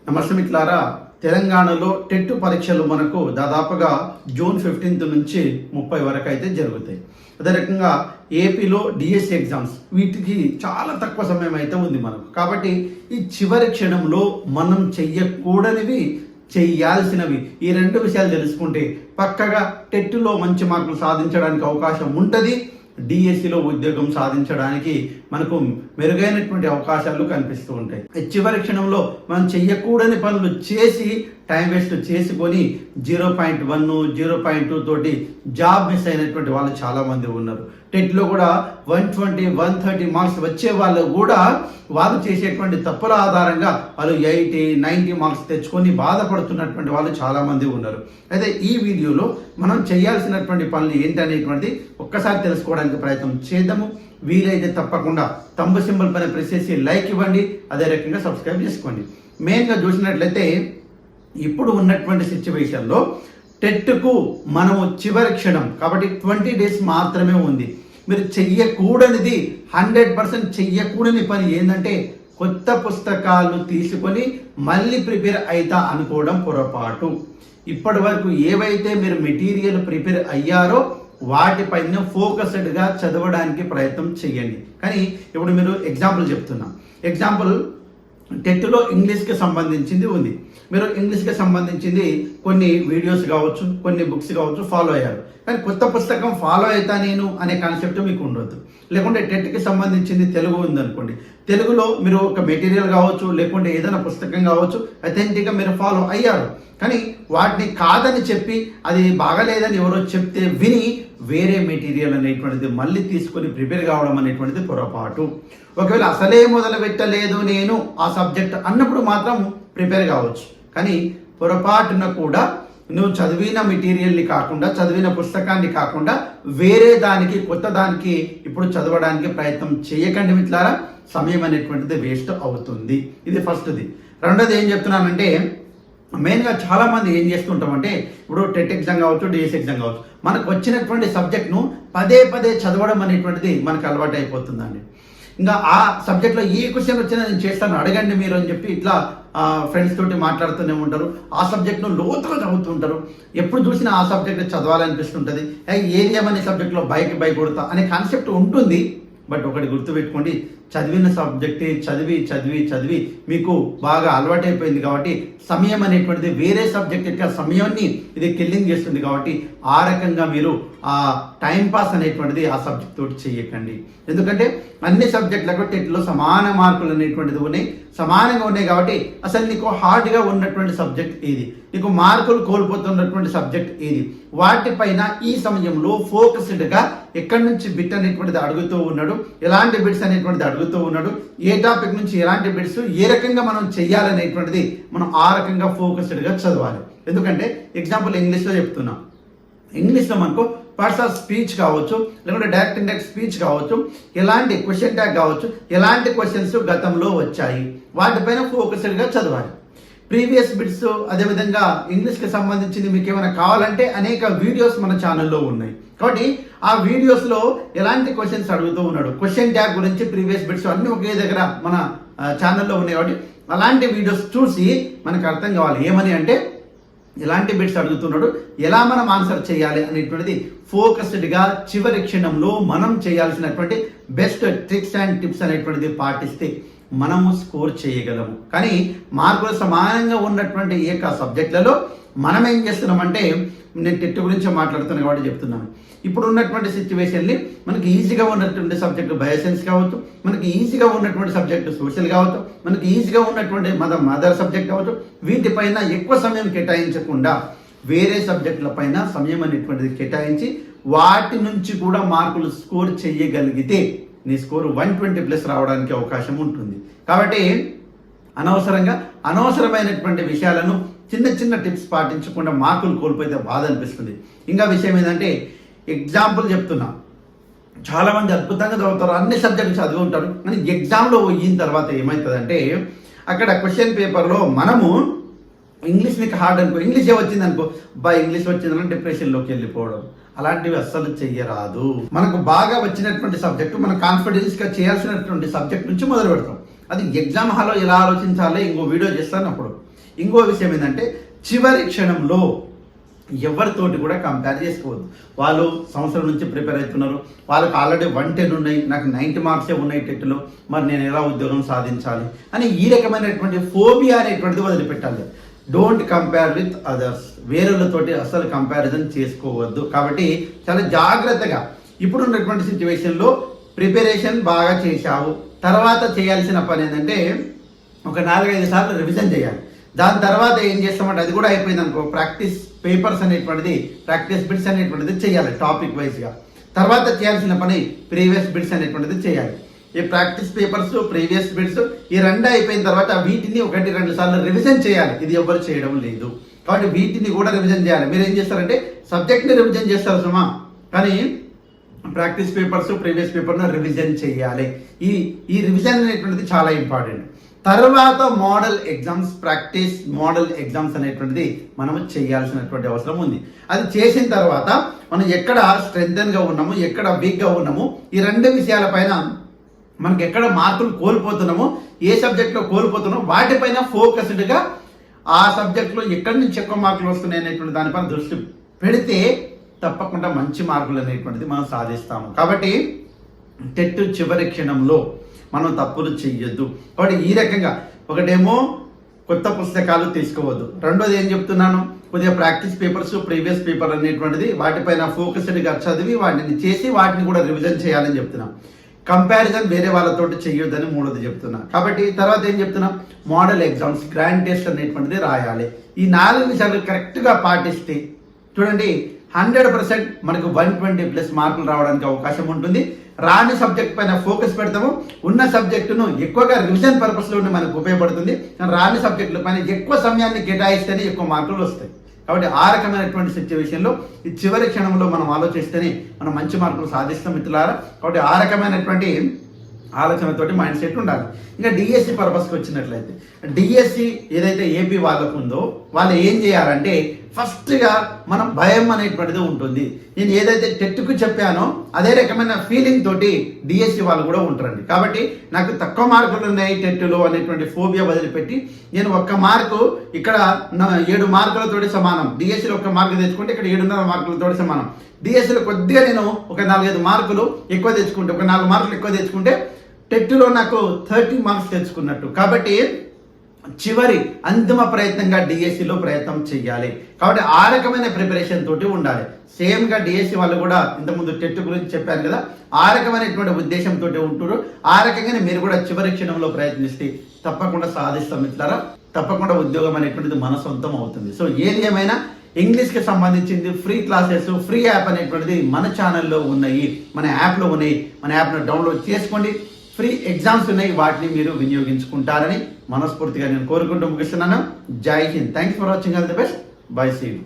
నమస్తే మిత్రులారా, తెలంగాణలో టెట్ పరీక్షలు మనకు దాదాపుగా జూన్ 15 నుంచి 30 వరకు అయితే జరుగుతాయి. అదే రకంగా ఏపీలో డిఎస్సి ఎగ్జామ్స్ వీటికి చాలా తక్కువ సమయం అయితే ఉంది మనకు. కాబట్టి ఈ చివరి క్షణంలో మనం చెయ్యకూడనివి చెయ్యాల్సినవి ఈ రెండు విషయాలు తెలుసుకుంటే పక్కగా టెట్లో మంచి మార్కులు సాధించడానికి అవకాశం ఉంటుంది. డిఎస్సిలో ఉద్యోగం సాధించడానికి మనకు మెరుగైనటువంటి అవకాశాలు కనిపిస్తూ ఉంటాయి. చివరి క్షణంలో మనం చెయ్యకూడని పనులు చేసి టైం వేస్ట్ చేసుకొని 0.1 0.2 తోటి జాబ్ మిస్ అయినటువంటి వాళ్ళు చాలామంది ఉన్నారు. టెట్లో కూడా 120 130 మార్క్స్ వచ్చే వాళ్ళు కూడా వాళ్ళు చేసేటువంటి తప్పుల ఆధారంగా వాళ్ళు 80 90 మార్క్స్ తెచ్చుకొని బాధపడుతున్నటువంటి వాళ్ళు చాలామంది ఉన్నారు. అయితే ఈ వీడియోలో మనం చేయాల్సినటువంటి పనులు ఏంటనేటువంటిది ఒక్కసారి తెలుసుకోవడానికి ప్రయత్నం చేద్దాము. వీలైతే తప్పకుండా తంబు సింబల్ పైన ప్రెస్ చేసి లైక్ ఇవ్వండి, అదే రకంగా సబ్స్క్రైబ్ చేసుకోండి. మెయిన్గా చూసినట్లయితే ఇప్పుడు ఉన్నటువంటి సిచ్యువేషన్లో టెట్కు మనము చివరి క్షణం కాబట్టి 20 డేస్ మాత్రమే ఉంది. మీరు చెయ్యకూడనిది 100% చెయ్యకూడని పని ఏంటంటే కొత్త పుస్తకాలు తీసుకొని మళ్ళీ ప్రిపేర్ అవుతా అనుకోవడం పొరపాటు. ఇప్పటి వరకు ఏవైతే మీరు మెటీరియల్ ప్రిపేర్ అయ్యారో వాటిపైన ఫోకస్డ్గా చదవడానికి ప్రయత్నం చేయండి. కానీ ఇప్పుడు మీరు ఎగ్జాంపుల్ చెప్తున్నా. ఎగ్జాంపుల్ టెట్లో ఇంగ్లీష్కి సంబంధించింది ఉంది. మీరు ఇంగ్లీష్కి సంబంధించింది కొన్ని వీడియోస్ కావచ్చు, కొన్ని బుక్స్ కావచ్చు ఫాలో అయ్యారు. కానీ కొత్త పుస్తకం ఫాలో అవుతా నేను అనే కాన్సెప్ట్ మీకు ఉండొద్దు. లేకుంటే టెట్కి సంబంధించింది తెలుగు ఉందనుకోండి, తెలుగులో మీరు ఒక మెటీరియల్ కావచ్చు లేకుంటే ఏదైనా పుస్తకం కావచ్చు అథెంటిక్గా మీరు ఫాలో అయ్యారు. కానీ వాటిని కాదని చెప్పి అది బాగలేదని ఎవరో చెప్తే విని వేరే మెటీరియల్ అనేటువంటిది మళ్ళీ తీసుకొని ప్రిపేర్ కావడం అనేటువంటిది పొరపాటు. ఒకవేళ అసలే మొదలు పెట్టలేదు నేను ఆ సబ్జెక్ట్ అన్నప్పుడు మాత్రం ప్రిపేర్ కావచ్చు. కానీ పొరపాటున కూడా నువ్వు చదివిన మెటీరియల్ని కాకుండా చదివిన పుస్తకాన్ని కాకుండా వేరే దానికి కొత్త దానికి ఇప్పుడు చదవడానికి ప్రయత్నం చేయకండి మిత్రులారా. సమయం అనేటువంటిది వేస్ట్ అవుతుంది. ఇది ఫస్ట్ది. రెండోది ఏం చెప్తున్నానంటే మెయిన్గా చాలామంది ఏం చేస్తుంటామంటే ఇప్పుడు టెట్ ఎగ్జామ్ కావచ్చు, డిఎస్సి ఎగ్జామ్ కావచ్చు, మనకు వచ్చినటువంటి సబ్జెక్ట్ను పదే చదవడం అనేటువంటిది మనకు అలవాటు అయిపోతుందండి. ఇంకా ఆ సబ్జెక్ట్లో ఏ క్వశ్చన్ వచ్చినా నేను చేస్తాను అడగండి మీరు అని చెప్పి ఇట్లా ఫ్రెండ్స్ తోటి మాట్లాడుతూనే ఉంటారు. ఆ సబ్జెక్ట్ను లోతుగా చదువుతుంటారు. ఎప్పుడు చూసినా ఆ సబ్జెక్ట్ చదవాలనిపిస్తుంటుంది. ఏది ఏమనే సబ్జెక్ట్లో బైక్ కొడతా అనే కాన్సెప్ట్ ఉంటుంది. బట్ ఒకటి గుర్తుపెట్టుకోండి, చదివిన సబ్జెక్టే చదివి మీకు బాగా అలవాటైపోయింది కాబట్టి సమయం అనేటువంటిది వేరే సబ్జెక్ట్ యొక్క సమయాన్ని ఇది కిల్లింగ్ చేస్తుంది. కాబట్టి ఆ రకంగా మీరు ఆ టైంపాస్ అనేటువంటిది ఆ సబ్జెక్ట్ తోటి చేయకండి. ఎందుకంటే అన్ని సబ్జెక్టులకు టెట్లో సమాన మార్కులు అనేటువంటిది ఉన్నాయి, సమానంగా ఉన్నాయి. కాబట్టి అసలు నీకు హార్డ్గా ఉన్నటువంటి సబ్జెక్ట్ ఏది, నీకు మార్కులు కోల్పోతున్నటువంటి సబ్జెక్ట్ ఏది, వాటిపైన ఈ సమయంలో ఫోకస్డ్గా ఎక్కడి నుంచి బిట్ అనేటువంటిది అడుగుతూ ఉన్నాడు, ఎలాంటి బిట్స్ అనేటువంటిది అడుగుతూ ఉన్నాడు, ఏ టాపిక్ నుంచి ఎలాంటి బిట్స్ ఏ రకంగా మనం చెయ్యాలనేటువంటిది మనం ఆ రకంగా ఫోకస్డ్గా చదవాలి. ఎందుకంటే ఎగ్జాంపుల్ ఇంగ్లీష్లో చెప్తున్నాం. ఇంగ్లీష్లో మనకు పార్ట్స్ ఆఫ్ స్పీచ్ కావచ్చు, లేకుంటే డైరెక్ట్ ఇండైరెక్ట్ స్పీచ్ కావచ్చు, ఎలాంటి క్వశ్చన్ ట్యాగ్ కావచ్చు, ఎలాంటి క్వశ్చన్స్ గతంలో వచ్చాయి వాటిపైన ఫోకస్డ్గా చదవాలి. ప్రీవియస్ బిట్స్ అదేవిధంగా ఇంగ్లీష్కి సంబంధించింది మీకు ఏమైనా కావాలంటే అనేక వీడియోస్ మన ఛానల్లో ఉన్నాయి. కాబట్టి ఆ వీడియోస్లో ఎలాంటి క్వశ్చన్స్ అడుగుతూ ఉన్నాడు, క్వశ్చన్ ట్యాగ్ గురించి ప్రీవియస్ బిట్స్ అన్నీ ఒకే దగ్గర మన ఛానల్లో ఉన్నాయి. కాబట్టి అలాంటి వీడియోస్ చూసి మనకు అర్థం కావాలి ఏమని అంటే ఎలాంటి బిట్స్ అడుగుతున్నాడు, ఎలా మనం ఆన్సర్ చేయాలి అనేటువంటిది ఫోకస్డ్గా చివరి క్షణంలో మనం చేయాల్సినటువంటి బెస్ట్ ట్రిక్స్ అండ్ టిప్స్ అనేటువంటిది పాటిస్తే మనము స్కోర్ చేయగలము. కానీ మార్కులు సమానంగా ఉన్నటువంటి ఏక సబ్జెక్టులలో మనం ఏం చేస్తున్నామంటే, నేను టెట్ గురించి మాట్లాడుతున్నాను కాబట్టి చెప్తున్నాను. ఇప్పుడు ఉన్నటువంటి సిచ్యువేషన్ని మనకి ఈజీగా ఉన్నటువంటి సబ్జెక్టు బయోసైన్స్ కావచ్చు, మనకి ఈజీగా ఉన్నటువంటి సబ్జెక్టు సోషల్ కావచ్చు, మనకి ఈజీగా ఉన్నటువంటి మదర్ సబ్జెక్ట్ కావచ్చు, వీటిపైన ఎక్కువ సమయం కేటాయించకుండా వేరే సబ్జెక్టుల పైన సమయం అనేటువంటిది కేటాయించి వాటి నుంచి కూడా మార్కులు స్కోర్ చేయగలిగితే నీ స్కోర్ 120+ రావడానికి అవకాశం ఉంటుంది. కాబట్టి అనవసరమైనటువంటి విషయాలను చిన్న టిప్స్ పాటించకుండా మార్కులు కోల్పోతే బాధ అనిపిస్తుంది. ఇంకా విషయం ఏంటంటే ఎగ్జాంపుల్ చెప్తున్నా, చాలామంది అద్భుతంగా చదువుతారు, అన్ని సబ్జెక్టులు చదివి ఉంటారు. కానీ ఎగ్జామ్లో పోయిన తర్వాత ఏమవుతుందంటే అక్కడ క్వశ్చన్ పేపర్లో మనము ఇంగ్లీష్ మీకు హార్డ్ అనుకో, ఇంగ్లీష్ వచ్చింది అనుకో, ఇంగ్లీష్ వచ్చిందని డిప్రెషన్లోకి వెళ్ళిపోవడం, అలాంటివి అస్సలు చెయ్యరాదు. మనకు బాగా వచ్చినటువంటి సబ్జెక్టు మనం కాన్ఫిడెన్స్గా చేయాల్సినటువంటి సబ్జెక్ట్ నుంచి మొదలు పెడతాం. అది ఎగ్జామ్ హాల్లో ఎలా ఆలోచించాలి ఇంకో వీడియో చేస్తాను. అప్పుడు ఇంకో విషయం ఏంటంటే చివరి క్షణంలో ఎవరితోటి కూడా కంపేర్ చేసుకోవద్దు. వాళ్ళు సంవత్సరం నుంచి ప్రిపేర్ అవుతున్నారు, వాళ్ళకి ఆల్రెడీ 110 ఉన్నాయి, నాకు 90 మార్క్సే ఉన్నాయి టెట్లో, మరి నేను ఎలా ఉద్యోగం సాధించాలి అని ఈ రకమైనటువంటి ఫోబియా అనేటువంటిది వదిలిపెట్టాలి. డోంట్ కంపేర్ విత్ అదర్స్, వేరేలతోటి అసలు కంపారిజన్ చేసుకోవద్దు. కాబట్టి చాలా జాగ్రత్తగా ఇప్పుడు ఉన్నటువంటి సిచ్యువేషన్లో ప్రిపరేషన్ బాగా చేశావు, తర్వాత చేయాల్సిన పని ఏంటంటే ఒక 4-5 సార్లు రివిజన్ చేయాలి. దాని తర్వాత ఏం చేస్తామంటే అది కూడా అయిపోయింది అనుకో, ప్రాక్టీస్ పేపర్స్ అనేటువంటిది, ప్రాక్టీస్ బిట్స్ అనేటువంటిది చేయాలి టాపిక్ వైజ్గా. తర్వాత చేయాల్సిన పని ప్రీవియస్ బిట్స్ అనేటువంటిది చేయాలి. ఈ ప్రాక్టీస్ పేపర్స్, ప్రీవియస్ బిట్స్ ఈ రెండు అయిపోయిన తర్వాత వీటిని 1-2 సార్లు రివిజన్ చేయాలి. ఇది ఎవరు చేయడం లేదు, కాబట్టి వీటిని కూడా రివిజన్ చేయాలి. మీరు ఏం చేస్తారంటే సబ్జెక్ట్ని రివిజన్ చేస్తారు సుమా, కానీ ప్రాక్టీస్ పేపర్స్, ప్రీవియస్ పేపర్ను రివిజన్ చేయాలి. ఈ రివిజన్ అనేటువంటిది చాలా ఇంపార్టెంట్. తర్వాత model exams, practice model exams అనేటువంటిది మనము చేయాల్సినటువంటి అవసరం ఉంది. అది చేసిన తర్వాత మనం ఎక్కడ స్ట్రెంగ్తన్గా ఉన్నాము, ఎక్కడ వీక్గా ఉన్నాము, ఈ 2 విషయాలపైన మనకి ఎక్కడ మార్కులు కోల్పోతున్నామో, ఏ సబ్జెక్ట్లో కోల్పోతున్నామో వాటిపైన ఫోకస్డ్గా ఆ సబ్జెక్ట్లో ఎక్కడి నుంచి ఎక్కువ మార్కులు వస్తున్నాయి అనేటువంటి దానిపైన దృష్టి పెడితే తప్పకుండా మంచి మార్కులు అనేటువంటిది మనం సాధిస్తాము. కాబట్టి టెట్ చివరి క్షణంలో మనం తప్పులు చెయ్యొద్దు. కాబట్టి ఈ రకంగా ఒకటేమో కొత్త పుస్తకాలు తీసుకోవద్దు, రెండోది ఏం చెప్తున్నాను, కొద్దిగా ప్రాక్టీస్ పేపర్స్, ప్రీవియస్ పేపర్ అనేటువంటిది వాటిపైన ఫోకస్డ్గా చదివి వాటిని చేసి వాటిని కూడా రివిజన్ చేయాలని చెప్తున్నాం. కంపారిజన్ వేరే వాళ్ళతోటి చెయ్యొద్దని మూడోది చెప్తున్నా. కాబట్టి తర్వాత ఏం చెప్తున్నా, మోడల్ ఎగ్జామ్స్, గ్రాండ్ టెస్ట్ అనేటువంటిది రాయాలి. ఈ 4 విషయాలు కరెక్ట్గా పాటిస్తే చూడండి 100% మనకు 120+ మార్కులు రావడానికి అవకాశం ఉంటుంది. రాని సబ్జెక్ట్ పైన ఫోకస్ పెడతాము, ఉన్న సబ్జెక్టును ఎక్కువగా రివిజన్ పర్పస్లో మనకు ఉపయోగపడుతుంది. రాని సబ్జెక్టుల పైన ఎక్కువ సమయాన్ని కేటాయిస్తేనే ఎక్కువ మార్కులు వస్తాయి. కాబట్టి ఆ రకమైనటువంటి సిచ్యువేషన్లో ఈ చివరి క్షణంలో మనం ఆలోచిస్తేనే మనం మంచి మార్కులు సాధిస్తాం మిత్రులారా. కాబట్టి ఆ రకమైనటువంటి ఆలోచనతోటి మైండ్ సెట్ ఉండాలి. ఇంకా డిఎస్సి పర్పస్కి వచ్చినట్లయితే, డిఎస్సి ఏదైతే ఏపీ వాళ్ళకు ఉందో వాళ్ళు ఏం చేయాలంటే ఫస్ట్గా మనం భయం అనేటువంటిది ఉంటుంది. నేను ఏదైతే టెట్కు చెప్పానో అదే రకమైన ఫీలింగ్ తోటి డిఎస్సి వాళ్ళు కూడా ఉంటారండి. కాబట్టి నాకు తక్కువ మార్కులు ఉన్నాయి టెట్లో అనేటువంటి ఫోబియా వదిలిపెట్టి నేను 1 మార్కు ఇక్కడ 7 మార్కులతోటి సమానం, డిఎస్సిలో 1 మార్కు తెచ్చుకుంటే ఇక్కడ 7.5 మార్కులతోటి సమానం. డిఎస్సిలో కొద్దిగా నేను ఒక 4-5 మార్కులు ఎక్కువ తెచ్చుకుంటే, ఒక 4 మార్కులు ఎక్కువ తెచ్చుకుంటే టెట్లో నాకు 30 మార్క్స్ తెచ్చుకున్నట్టు. కాబట్టి చివరి అంతిమ ప్రయత్నంగా డిఎస్సిలో ప్రయత్నం చేయాలి. కాబట్టి ఆ రకమైన ప్రిపరేషన్ తోటి ఉండాలి. సేమ్గా డిఎస్సి వాళ్ళు కూడా ఇంతకుముందు టెట్ గురించి చెప్పాను కదా, ఆ రకమైనటువంటి ఉద్దేశంతో ఉంటారు. ఆ రకంగానే మీరు కూడా చివరి క్షణంలో ప్రయత్నిస్తే తప్పకుండా సాధిస్తాం మిత్రులారా. తప్పకుండా ఉద్యోగం అనేటువంటిది మన సొంతం అవుతుంది. సో ఏది ఏమైనా ఇంగ్లీష్కి సంబంధించింది ఫ్రీ క్లాసెస్, ఫ్రీ యాప్ అనేటువంటిది మన ఛానల్లో ఉన్నాయి, మన యాప్లో ఉన్నాయి. మన యాప్ను డౌన్లోడ్ చేసుకోండి. ఫ్రీ ఎగ్జామ్స్ ఉన్నాయి, వాటిని మీరు వినియోగించుకుంటారని మనస్ఫూర్తిగా నేను కోరుకుంటూ ముగిస్తున్నాను. Jai Hind. Thanks for watching. All the best. Bye. See you.